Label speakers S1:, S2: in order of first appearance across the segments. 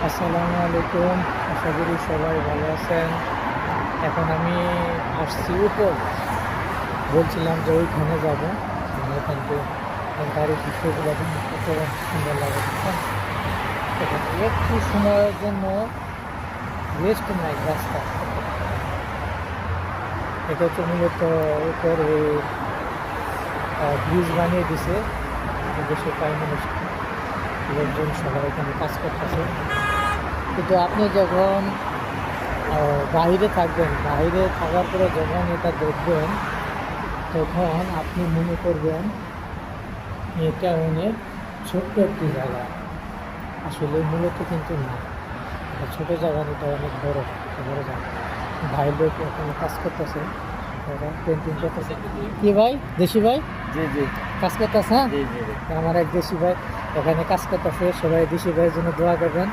S1: আসসালামু আলাইকুম। আশা করি সবাই ভালো আছেন। এখন আমি আসছি উপর, বলছিলাম যে ওইখানে যাবো। ওখান থেকে গাড়ির দৃশ্যগুলো কিন্তু কত সুন্দর লাগে, বুঝছেন? এখানে একটু সময়ের জন্য রেস্ট নাই রাস্তা। এটা হচ্ছে মূলত উপর ওই ব্রিজ বানিয়ে দিছে দেশের প্রাইম মিনিস্টার। লোকজন সবাই এখানে কাজ করতেছে, কিন্তু আপনি যখন বাইরে থাকবেন, বাইরে থাকার পরে যখন এটা দেখবেন, তখন আপনি মনে করবেন এটা অনেক ছোট্ট একটি জায়গা। আসলে মূলত কিন্তু না, এটা ছোটো জায়গা না, এটা অনেক বড় বড় জায়গা। ভাই লোক এখানে কাজ করতেছে, পেন্টিং করতেছে। কি ভাই, দেশি ভাই?
S2: জি জি
S1: কাজ করতেছে, হ্যাঁ।
S2: জি জি
S1: আমার এক দেশি ভাই এখানে কাজ করতেছে। সবাই দেশি ভাইয়ের জন্য দোয়া করবেন।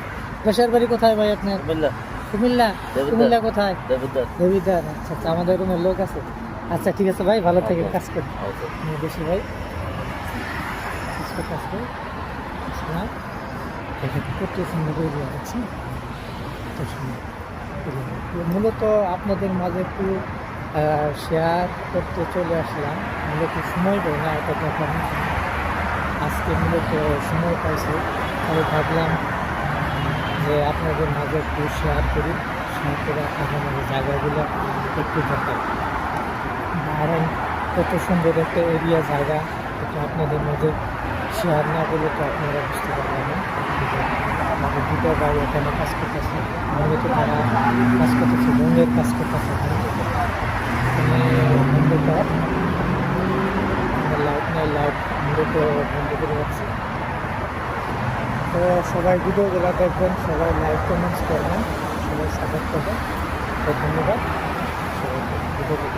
S1: দেশের বাড়ি কোথায় ভাই আপনার?
S2: কুমিল্লা।
S1: কুমিল্লা।
S2: দেবিদ্বার।
S1: কুমিল্লা কোথায়?
S2: দেবিদ্বার।
S1: দেবিদ্বার। আচ্ছা আচ্ছা, আমাদের রুমের লোক আছে। আচ্ছা ঠিক আছে ভাই, ভালো থেকে
S2: আচ্ছা।
S1: কাজ করি।
S2: আচ্ছা।
S1: বেশি ভাই কাজ করতে আসবে না, দেখে কত সুন্দর এরিয়া আছে, কত সুন্দর area। তো মূলত আপনাদের মাঝে একটু শেয়ার করতে চলে আসলাম। মূলত সময় পাই না এটা দেখার মতো। আজকে মূলত সময় পাইছি, তাহলে ভাবলাম যে আপনাদের মাঝে একটু শেয়ার করি। শেয়ার করে আপনাদের মাঝে জায়গাগুলো একটু দেখাই। আর কত সুন্দর একটা এরিয়া জায়গা, এটা আপনাদের মধ্যে শেয়ার না করলে তো আপনারা বুঝতে পারবেন না। আমাদের দুটো ভাই এখানে কাজ করতেছে, মূলত তারা কাজ করতেছে, রঙের কাজ করতেছে। এখানে অন্ধকার, লাইট নাই, লাইট মূলত বন্ধ করে রাখছে। তো সবাই ভিডিওগুলো দেখবেন, সবাই লাইক কমেন্টস করবেন, সবাই সাপোর্ট করবেন। তো ধন্যবাদ সবাইকে ভিডিওটি